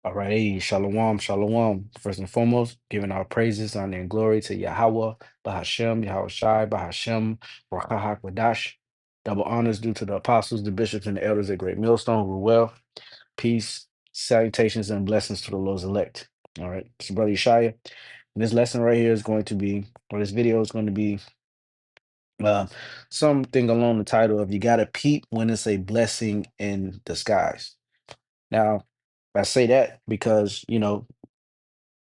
All right, hey, shalom, shalom. First and foremost, giving our praises, honor, and glory to Yahweh, Bahashem, Yahweh Shai, Bahashem, Rakahak Wadash. Double honors due to the apostles, the bishops, and the elders at Great Millstone who well. Peace, salutations, and blessings to the Lord's elect. All right, it's your brother Yeshaya. And this lesson right here is going to be, or this video is going to be uh, something along the title of You Gotta Peep When It's a Blessing in Disguise. Now, I say that because,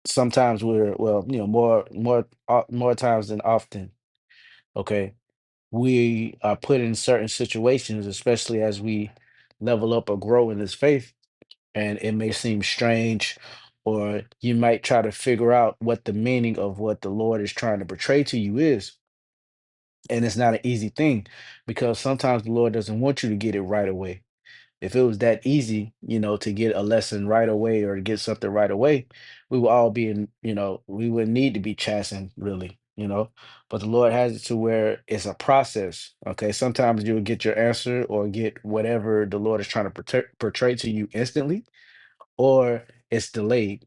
sometimes we're well more times than often, okay, we are put in certain situations, especially as we level up or grow in this faith, and it may seem strange, or you might try to figure out what the meaning of what the Lord is trying to portray to you is. And it's not an easy thing, because sometimes the Lord doesn't want you to get it right away. If it was that easy, to get a lesson right away or to get something right away, we would all be in, we wouldn't need to be chastened really. But the Lord has it to where it's a process. Okay. Sometimes you'll get your answer or get whatever the Lord is trying to portray to you instantly, or it's delayed.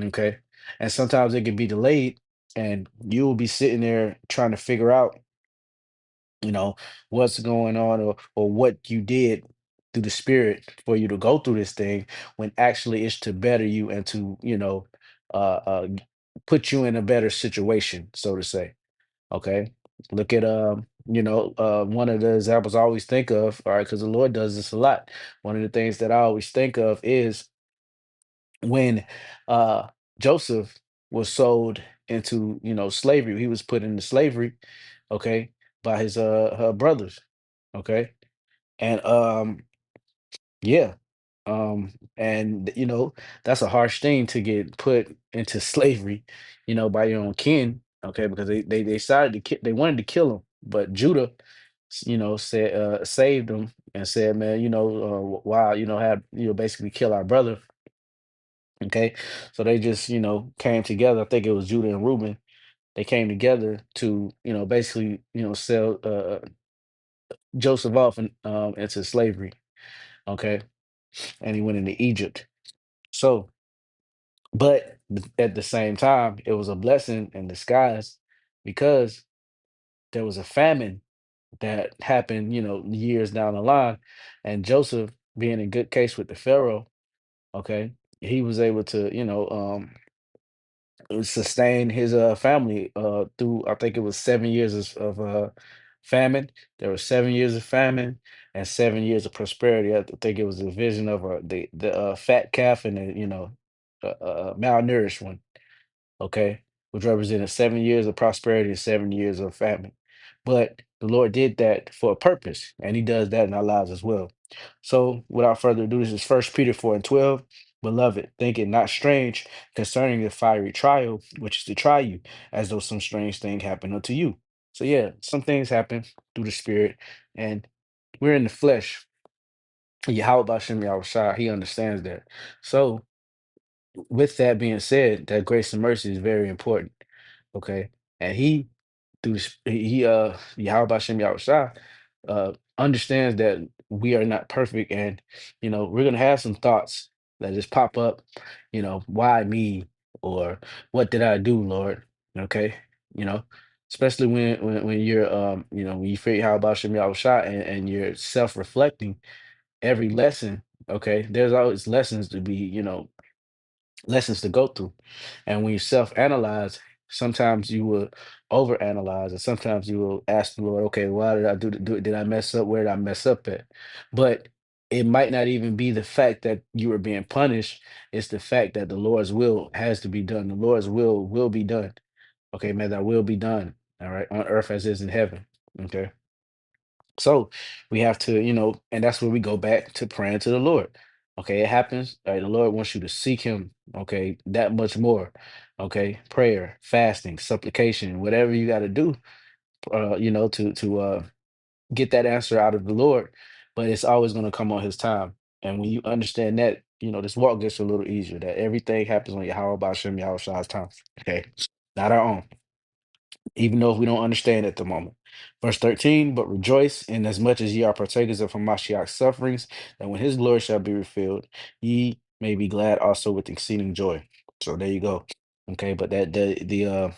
Okay. And sometimes it can be delayed, and you will be sitting there trying to figure out you know what's going on, or what you did through the spirit for you to go through this thing, when actually it's to better you and to put you in a better situation, so to say. Okay, look at one of the examples I always think of, all right, because the Lord does this a lot. One of the things that I always think of is when uh Joseph was sold into slavery. He was put into slavery, okay, by his her brothers, okay, and yeah, and that's a harsh thing to get put into slavery, by your own kin, okay, because they decided to they wanted to kill him, but Judah, said saved him and said, man, why had basically kill our brother. Okay, so they just came together. I think it was Judah and Reuben. They came together to basically sell Joseph off into slavery. Okay, and he went into Egypt. So, but at the same time, it was a blessing in disguise, because there was a famine that happened, years down the line, and Joseph, being in good case with the Pharaoh, okay, he was able to sustain his family through, I think it was 7 years of famine. There were 7 years of famine and 7 years of prosperity. I think it was a vision of the fat calf and the malnourished one, okay, which represented 7 years of prosperity and 7 years of famine. But the Lord did that for a purpose, and He does that in our lives as well. So, without further ado, this is First Peter 4:12. Beloved, think it not strange concerning the fiery trial, which is to try you, as though some strange thing happened unto you. So, yeah, some things happen through the Spirit, and we're in the flesh. Yahweh Bashem Yahweh Shai, He understands that. So, with that being said, that grace and mercy is very important. Okay. And he through Yahweh Bashem Yahweh Shai, understands that we are not perfect, and we're gonna have some thoughts that just pop up, why me, or what did I do, Lord? Okay, you know, especially when you're when you figure Yahweh Bashem Yahweh Shai, and you're self-reflecting every lesson. Okay, there's always lessons to be, lessons to go through. And when you self-analyze, sometimes you will overanalyze, and sometimes you will ask the Lord, okay, why did I do it? Did I mess up? Where did I mess up at? But it might not even be the fact that you were being punished. It's the fact that the Lord's will has to be done. The Lord's will be done. Okay, may that will be done. All right, on earth as is in heaven. Okay. So we have to, and that's where we go back to praying to the Lord. Okay, it happens. All right, the Lord wants you to seek Him. Okay, that much more. Okay, prayer, fasting, supplication, whatever you got to do, to get that answer out of the Lord. But it's always going to come on His time. And when you understand that, this walk gets a little easier. That everything happens on Yahweh Bashem Yahweh Shai's time. Okay, not our own, even though we don't understand at the moment. Verse 13, but rejoice in as much as ye are partakers of Hamashiach's sufferings, that when his glory shall be revealed, ye may be glad also with exceeding joy. So there you go. Okay, but that the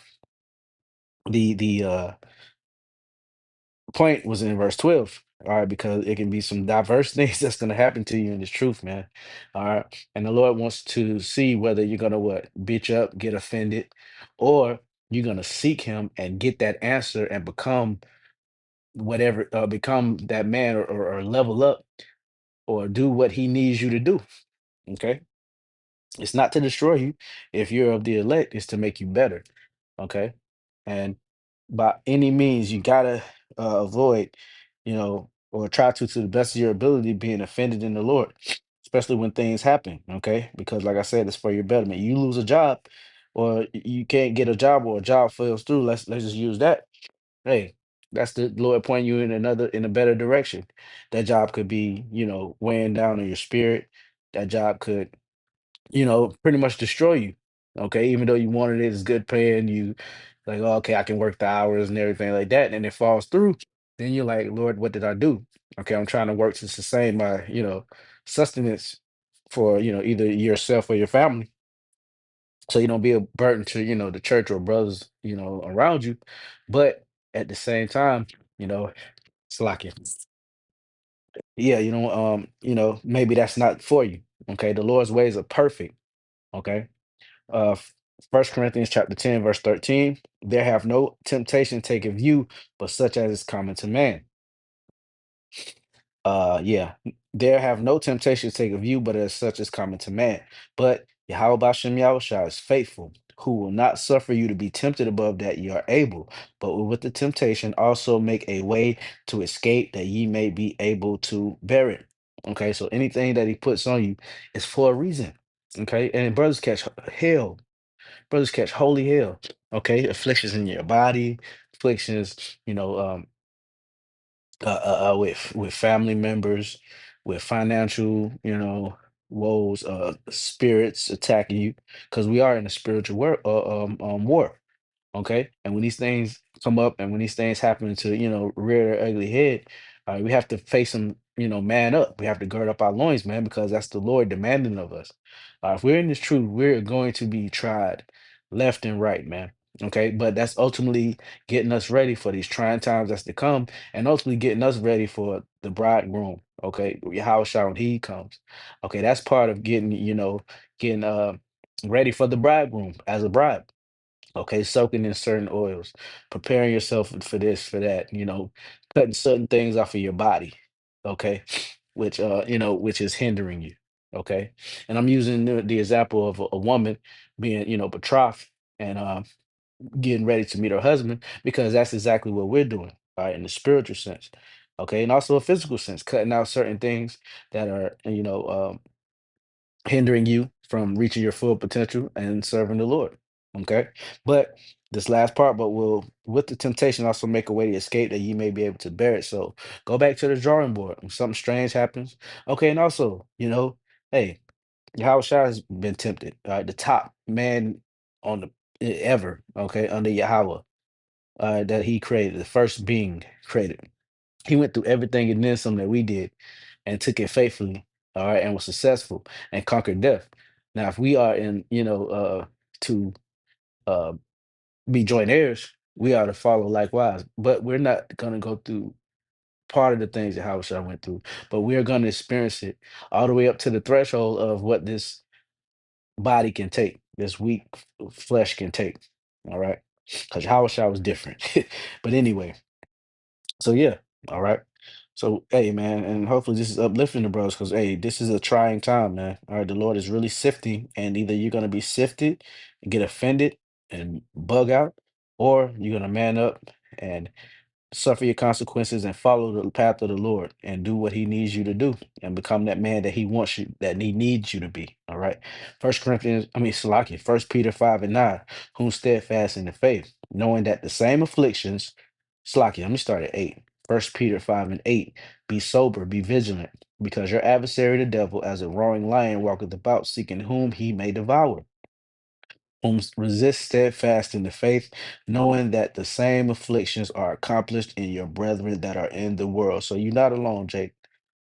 point was in verse 12. All right, because it can be some diverse things that's going to happen to you in this truth, man. All right. And the Lord wants to see whether you're going to what, bitch up, get offended, or you're going to seek him and get that answer and become whatever, become that man, or level up, or do what he needs you to do. Okay. It's not to destroy you. If you're of the elect, it's to make you better. Okay. And by any means, you gotta avoid, or try to the best of your ability, being offended in the Lord, especially when things happen. Okay. Because like I said, it's for your betterment. You lose a job, or you can't get a job, or a job falls through. Let's just use that. Hey, that's the Lord pointing you in a better direction. That job could be, weighing down on your spirit. That job could, pretty much destroy you. Okay, even though you wanted it, it's good paying you, like, oh, okay, I can work the hours and everything like that, and it falls through. Then you're like, Lord, what did I do? Okay, I'm trying to work to sustain my, sustenance for, either yourself or your family, so you don't be a burden to, the church or brothers, around you. But at the same time, you know, it's like, yeah, maybe that's not for you. Okay, the Lord's ways are perfect. Okay. First Corinthians chapter 10, verse 13. There have no temptation taken you, but such as is common to man. Yeah. There have no temptation taken of you, but as such is common to man. But Yahweh Bashem Yahushua is faithful, who will not suffer you to be tempted above that ye are able, but will with the temptation also make a way to escape, that ye may be able to bear it. Okay, so anything that he puts on you is for a reason. Okay, and brothers catch hell. Brothers catch holy hell. Okay, afflictions in your body, afflictions, with family members, with financial, woes, spirits attacking you, because we are in a spiritual war. Okay. And when these things come up, and when these things happen to, rear their ugly head, we have to face them, man up. We have to gird up our loins, man, because that's the Lord demanding of us. If we're in this truth, we're going to be tried left and right, man. Okay. But that's ultimately getting us ready for these trying times that's to come, and ultimately getting us ready for the bridegroom. Okay. How shall when he comes. Okay. That's part of getting, getting ready for the bridegroom as a bride. Okay, soaking in certain oils, preparing yourself for this, for that, cutting certain things off of your body, okay, which is hindering you, okay. And I'm using the example of a woman being, betrothed, and getting ready to meet her husband, because that's exactly what we're doing, all right, in the spiritual sense, okay, and also a physical sense, cutting out certain things that are, hindering you from reaching your full potential and serving the Lord. Okay. But this last part, but will with the temptation also make a way to escape, that you may be able to bear it. So go back to the drawing board when something strange happens. Okay. And also, hey, Yahweh Shai has been tempted. All right. The top man on the ever, okay, under Yahweh, that he created, the first being created. He went through everything and then some that we did, and took it faithfully, all right, and was successful and conquered death. Now, if we are in, to uh, be joint heirs, we are to follow likewise. But we're not going to go through part of the things that Howard went through, but we are going to experience it all the way up to the threshold of what this body can take, this weak flesh can take. All right. Because Howard was different. But anyway, so yeah, all right. So hey man, and hopefully this is uplifting the bros, because hey, this is a trying time, man. All right, the Lord is really sifting, and either you're gonna be sifted and get offended and bug out, or you're gonna man up and suffer your consequences and follow the path of the Lord and do what he needs you to do, and become that man that he wants you, that he needs you to be. All right. First Peter 5 and 9, whom steadfast in the faith, knowing that the same afflictions, Salaki, let me start at 8. First Peter 5 and 8, be sober, be vigilant, because your adversary the devil, as a roaring lion, walketh about, seeking whom he may devour, whom resist steadfast in the faith, knowing that the same afflictions are accomplished in your brethren that are in the world. So you're not alone, Jake.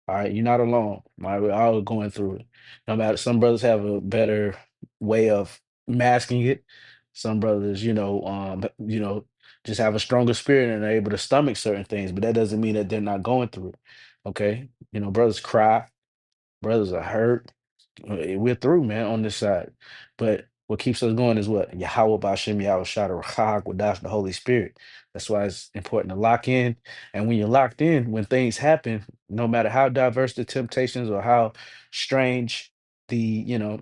All right, you're not alone. All right, we're all going through it. No matter, some brothers have a better way of masking it. Some brothers, just have a stronger spirit and are able to stomach certain things, but that doesn't mean that they're not going through it. Okay. Brothers cry, brothers are hurt. We're through, man, on this side. But what keeps us going is what? Yahweh Bashem Yahweh Shada Rahag Wadash, the Holy Spirit. That's why it's important to lock in. And when you're locked in, when things happen, no matter how diverse the temptations or how strange the,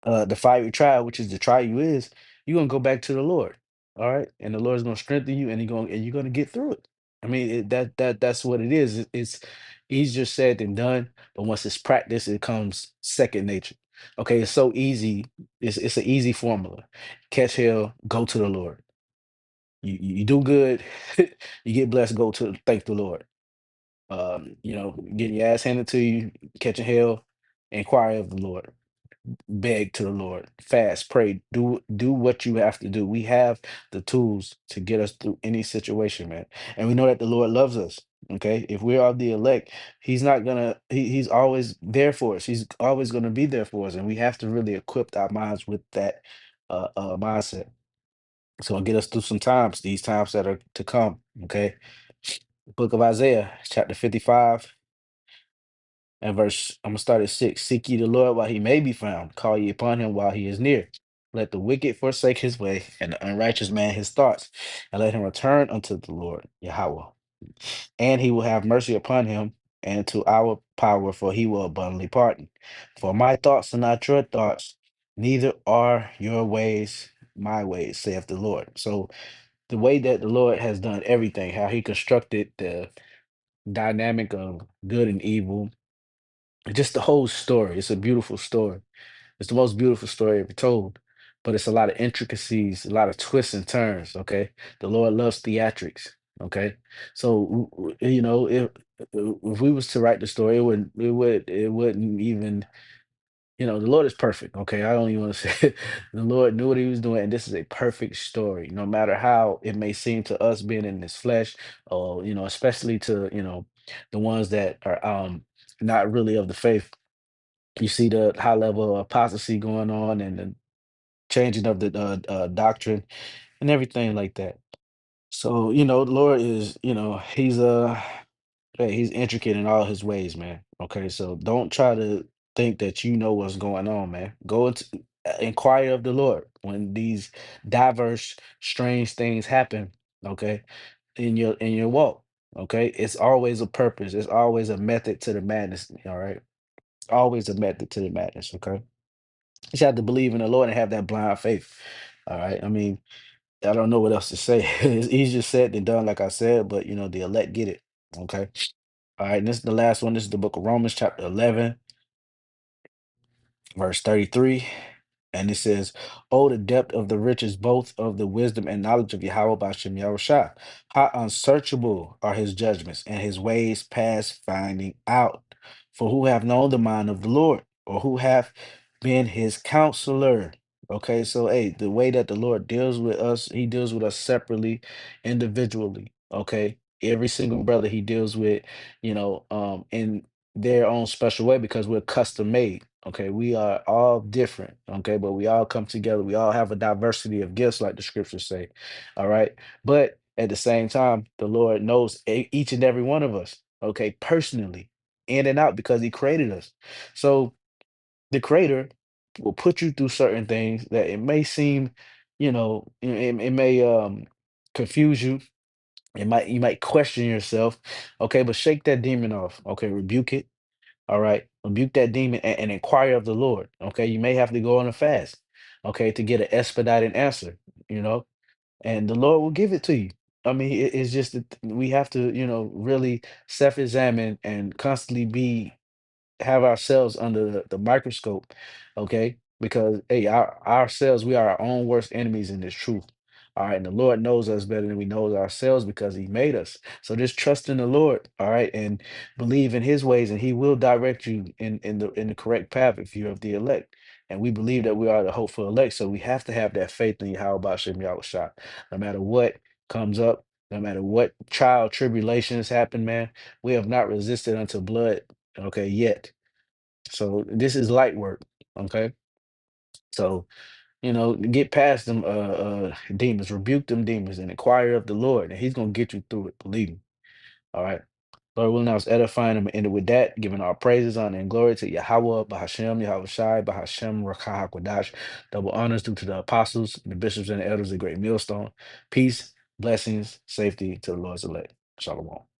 the fiery trial, which is the trial you is, you're gonna go back to the Lord. All right. And the Lord's gonna strengthen you and you're gonna get through it. I mean, that's what it is. It's easier said than done, but once it's practiced, it comes second nature. Okay, it's so easy. It's an easy formula. Catch hell, go to the Lord. You do good, you get blessed, go to thank the Lord. Getting your ass handed to you, catching hell, inquire of the Lord, beg to the Lord, fast, pray, do what you have to do. We have the tools to get us through any situation, man. And we know that the Lord loves us. Okay. If we are the elect, he's not gonna he's always there for us. He's always gonna be there for us. And we have to really equip our minds with that mindset. So it'll get us through some times, these times that are to come. Okay. Book of Isaiah, chapter 55. And I'm gonna start at 6. Seek ye the Lord while he may be found. Call ye upon him while he is near. Let the wicked forsake his way, and the unrighteous man his thoughts, and let him return unto the Lord, Yahweh. And he will have mercy upon him, and to our power, for he will abundantly pardon. For my thoughts are not your thoughts, neither are your ways my ways, saith the Lord. So the way that the Lord has done everything, how he constructed the dynamic of good and evil, just the whole story. It's a beautiful story. It's the most beautiful story ever told. But it's a lot of intricacies, a lot of twists and turns. Okay. The Lord loves theatrics. Okay. So if we was to write the story, it wouldn't even, the Lord is perfect. Okay. I don't even want to say it. The Lord knew what he was doing, and this is a perfect story, no matter how it may seem to us being in this flesh, or especially to, the ones that are not really of the faith. You see the high level of apostasy going on and the changing of the doctrine and everything like that. So, the Lord is, he's intricate in all his ways, man. Okay, so don't try to think that you know what's going on, man. Go into inquire of the Lord when these diverse, strange things happen. Okay, in your walk. Okay, it's always a purpose. It's always a method to the madness. All right, always a method to the madness. Okay. You just have to believe in the Lord and have that blind faith. All right. I mean, I don't know what else to say. It's easier said than done, like I said, but the elect get it. Okay. All right. And this is the last one. This is the book of Romans, chapter 11, verse 33. And it says, "Oh, the depth of the riches, both of the wisdom and knowledge of Yahweh Bashem Yahushua. How unsearchable are his judgments and his ways past finding out. For who have known the mind of the Lord, or who have been his counselor?" Okay, so hey, the way that the Lord deals with us, he deals with us separately, individually. Okay. Every single brother he deals with, in their own special way because we're custom made. Okay, we are all different. Okay, but we all come together. We all have a diversity of gifts, like the scriptures say. All right, but at the same time, the Lord knows each and every one of us. Okay, personally, in and out, because He created us. So the Creator will put you through certain things that it may seem, it may confuse you. You might question yourself. Okay, but shake that demon off. Okay, rebuke it. All right. Rebuke that demon and inquire of the Lord. Okay. You may have to go on a fast. Okay. To get an expedited answer, you know, and the Lord will give it to you. I mean, it's just that we have to, really self examine and constantly be have ourselves under the microscope, okay? Because hey, ourselves, we are our own worst enemies in this truth. All right, and the Lord knows us better than we know ourselves because He made us. So just trust in the Lord, all right, and believe in His ways, and He will direct you in the correct path if you're of the elect. And we believe that we are the hopeful elect, so we have to have that faith in Yahweh Shem Yahushua. No matter what comes up, no matter what trial tribulations happen, man, we have not resisted unto blood, okay, yet. So this is light work. Okay. So, get past them demons, rebuke them demons, and inquire of the Lord, and He's gonna get you through it. Believe me. All right. Lord willing, I was edifying them and ended with that, giving our praises, honor, and glory to Yahweh, Bahashem, Yahweh Shai, Bahashem, Rakah HaKodash. Double honors due to the apostles, the bishops, and the elders, the great millstone. Peace, blessings, safety to the Lord's elect. Shalom.